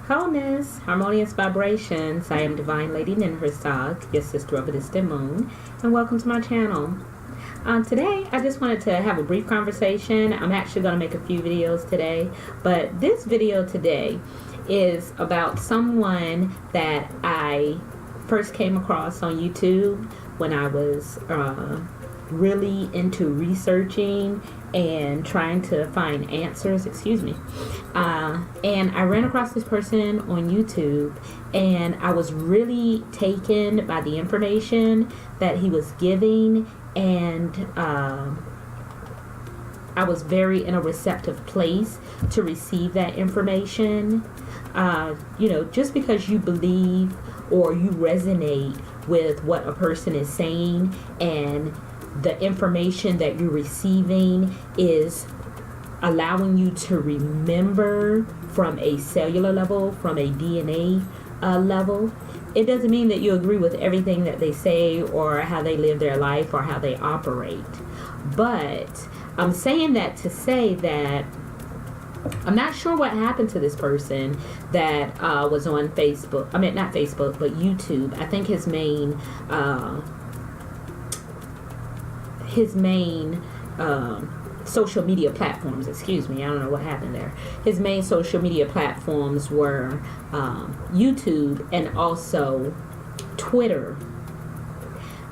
Wholeness, harmonious vibrations. I am Divine Lady Ninhursag, your sister of a distant moon, and welcome to my channel. Today, I just wanted to have a brief conversation. I'm actually going to make a few videos today, but this video today is about someone that I first came across on YouTube when I was really into researching and trying to find answers, and I ran across this person on YouTube, and I was really taken by the information that he was giving, and I was very in a receptive place to receive that information. Just because you believe or you resonate with what a person is saying, and the information that you're receiving is allowing you to remember from a cellular level, from a DNA level, it doesn't mean that you agree with everything that they say or how they live their life or how they operate. But I'm saying that to say that I'm not sure what happened to this person that was on Facebook. I mean, not Facebook, but YouTube. I think his main social media platforms, I don't know what happened there. His main social media platforms were YouTube and also Twitter.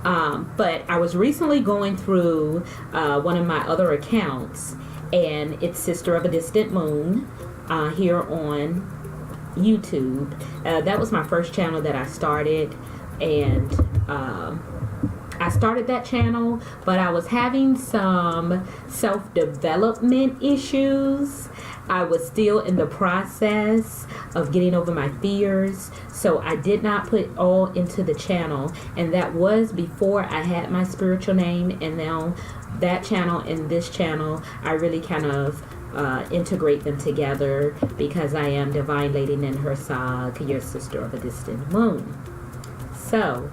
But I was recently going through one of my other accounts, and it's Sister of a Distant Moon here on YouTube. That was my first channel that I started, and I started that channel, but I was having some self-development issues. I was still in the process of getting over my fears, so I did not put all into the channel, and that was before I had my spiritual name. And now that channel and this channel, I really kind of integrate them together because I am Divine Lady Ninhursag, your sister of a distant moon. So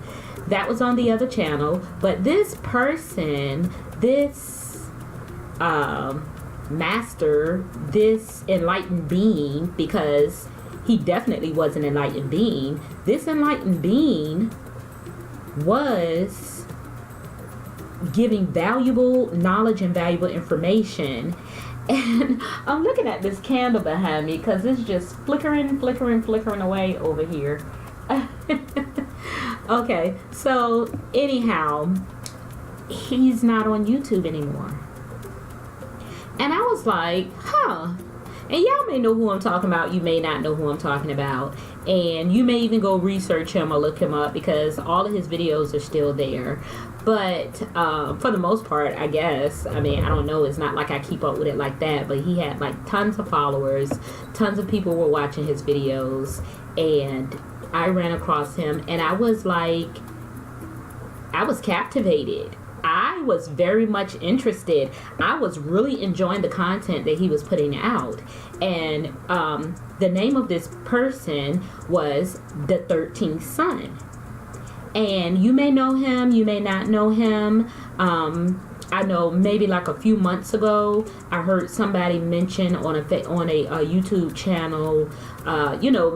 that was on the other channel, but this person, this master, this enlightened being, because he definitely was an enlightened being, this enlightened being was giving valuable knowledge and valuable information. And I'm looking at this candle behind me because it's just flickering away over here. Okay, so anyhow, he's not on YouTube anymore. And I was like, and y'all may know who I'm talking about, you may not know who I'm talking about, and you may even go research him or look him up because all of his videos are still there. But for the most part, I guess, I don't know, it's not like I keep up with it like that, but he had like tons of followers, tons of people were watching his videos, and I ran across him, and I was captivated. I was very much interested. I was really enjoying the content that he was putting out. And the name of this person was da13th son. And you may know him, you may not know him. I know maybe like a few months ago, I heard somebody mention on a YouTube channel,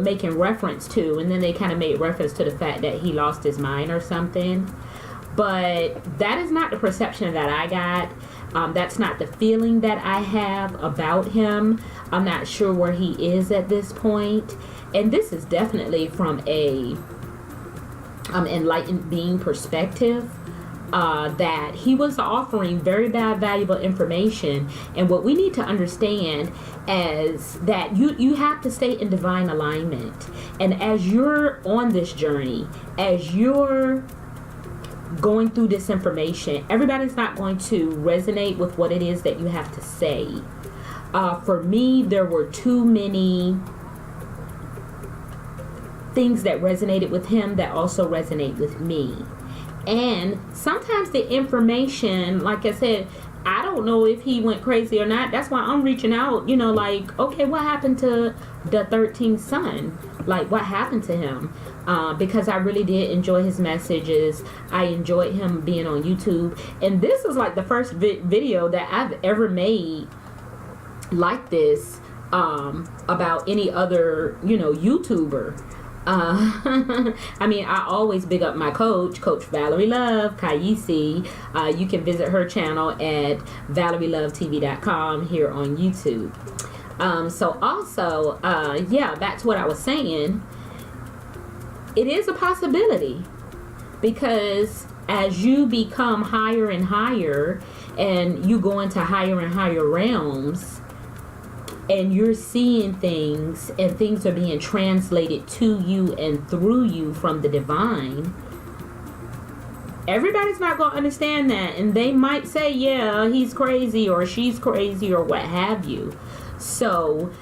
making reference to, and then they kind of made reference to the fact that he lost his mind or something. But that is not the perception that I got. That's not the feeling that I have about him. I'm not sure where he is at this point. And this is definitely from a enlightened being perspective. That he was offering very valuable information, and what we need to understand is that you have to stay in divine alignment. And as you're on this journey, as you're going through this information, everybody's not going to resonate with what it is that you have to say. For me, there were too many things that resonated with him that also resonate with me. And sometimes the information, like I said, I don't know if he went crazy or not. That's why I'm reaching out, okay, what happened to the 13th son? Like, what happened to him? Because I really did enjoy his messages. I enjoyed him being on YouTube. And this is like the first video that I've ever made like this about any other, YouTuber. I mean, I always big up my coach Valerie Love, Kaisi. You can visit her channel at ValerieLoveTV.com here on YouTube. So also, back to what I was saying. It is a possibility, because as you become higher and higher, and you go into higher and higher realms, and you're seeing things, and things are being translated to you and through you from the divine, everybody's not going to understand that, and they might say, yeah, he's crazy or she's crazy or what have you. So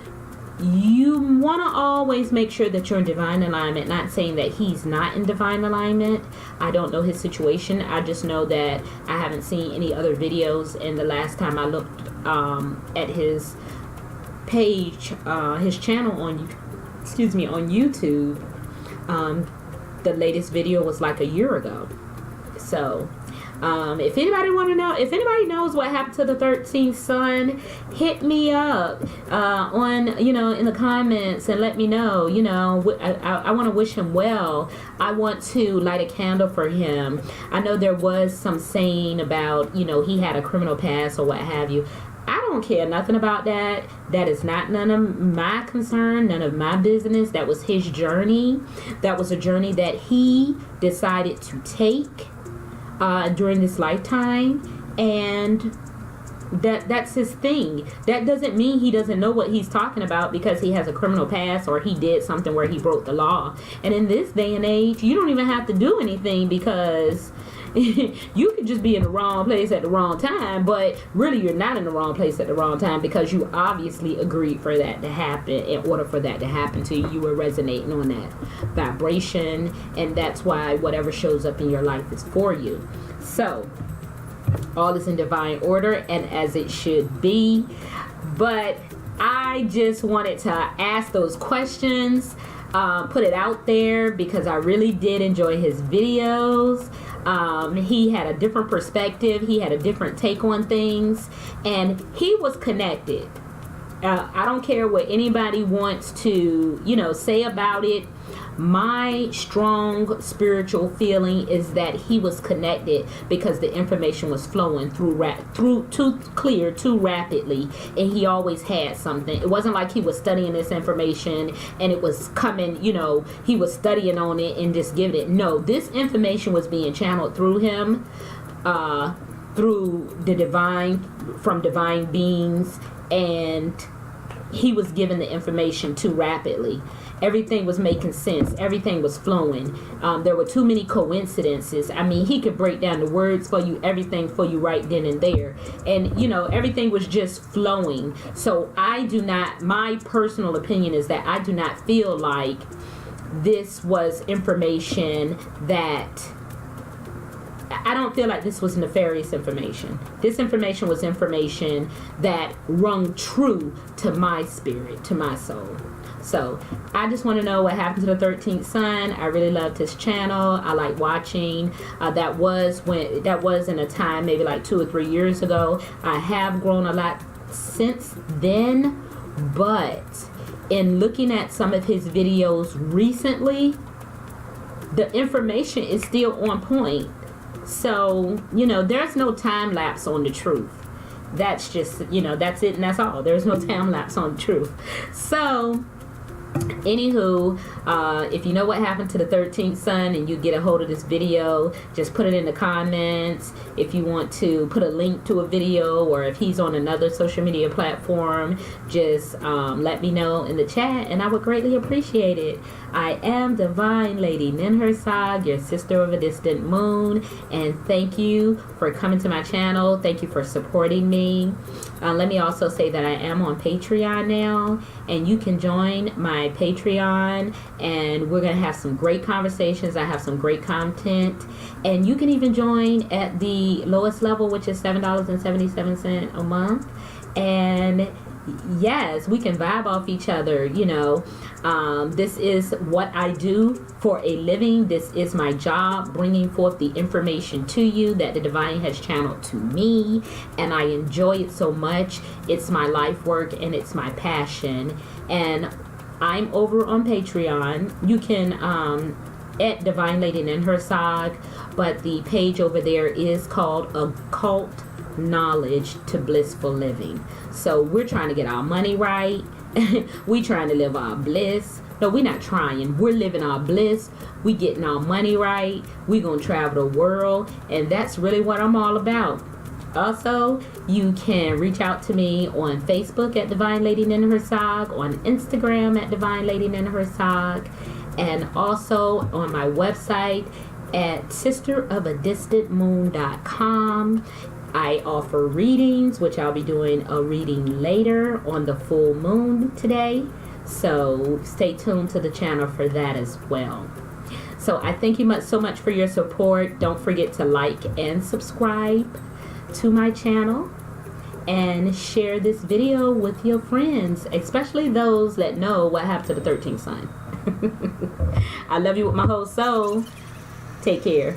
you want to always make sure that you're in divine alignment. Not saying that he's not in divine alignment. I don't know his situation. I just know that I haven't seen any other videos, and the last time I looked at his page, his channel on YouTube, the latest video was like a year ago. So if anybody knows what happened to the 13th son, hit me up on in the comments and let me know. I want to wish him well. I want to light a candle for him. I know there was some saying about he had a criminal past or what have you. I don't care nothing about that. That is not none of my concern, none of my business. That was his journey. That was a journey that he decided to take during this lifetime, and that's his thing. That doesn't mean he doesn't know what he's talking about because he has a criminal past or he did something where he broke the law. And in this day and age, you don't even have to do anything, because you could just be in the wrong place at the wrong time, but really you're not in the wrong place at the wrong time, because you obviously agreed for that to happen. In order for that to happen to you, you were resonating on that vibration, and that's why whatever shows up in your life is for you. So all is in divine order and as it should be. But I just wanted to ask those questions, put it out there, because I really did enjoy his videos. He had a different perspective. He had a different take on things, and he was connected. I don't care what anybody wants to, say about it. My strong spiritual feeling is that he was connected, because the information was flowing through too clear, too rapidly, and he always had something. It wasn't like he was studying this information and it was coming, he was studying on it and just giving it. No, this information was being channeled through him, through the divine, from divine beings, and he was given the information too rapidly. Everything was making sense. Everything was flowing. There were too many coincidences. I mean, he could break down the words for you, everything for you right then and there. And, everything was just flowing. So my personal opinion is that I do not feel like this was information that... I don't feel like this was nefarious information. This information was information that rung true to my spirit, to my soul. So I just want to know what happened to the 13th son. I really loved his channel. I like watching. That was in a time maybe like 2 or 3 years ago. I have grown a lot since then, but in looking at some of his videos recently, the information is still on point. So, there's no time lapse on the truth. That's just, that's it and that's all. There's no time lapse on the truth. So, anywho, if you know what happened to the 13th son and you get a hold of this video, just put it in the comments. If you want to put a link to a video, or if he's on another social media platform, just let me know in the chat, and I would greatly appreciate it. I am Divine Lady Ninhursag, your sister of a distant moon, and thank you for coming to my channel. Thank you for supporting me. Let me also say that I am on Patreon now, and you can join my Patreon, and we're going to have some great conversations. I have some great content, and you can even join at the lowest level, which is $7.77 a month, and Yes, we can vibe off each other. This is what I do for a living. This is my job, bringing forth the information to you that the divine has channeled to me, and I enjoy it so much. It's my life work and it's my passion. And I'm over on Patreon. You can at Divine Lady and Her Sog, but the page over there is called Occult Knowledge to Blissful Living. So we're trying to get our money right. We trying to live our bliss. No, we're not trying. We're living our bliss. We getting our money right. We gonna travel the world, and that's really what I'm all about. Also, you can reach out to me on Facebook at Divine Lady and Her Sog, on Instagram at Divine Lady and Her Sog, and also on my website at sisterofadistantmoon.com. I offer readings, which I'll be doing a reading later on the full moon today. So stay tuned to the channel for that as well. So I thank you so much for your support. Don't forget to like and subscribe to my channel, and share this video with your friends, especially those that know what happened to the 13th sign. I love you with my whole soul. Take care.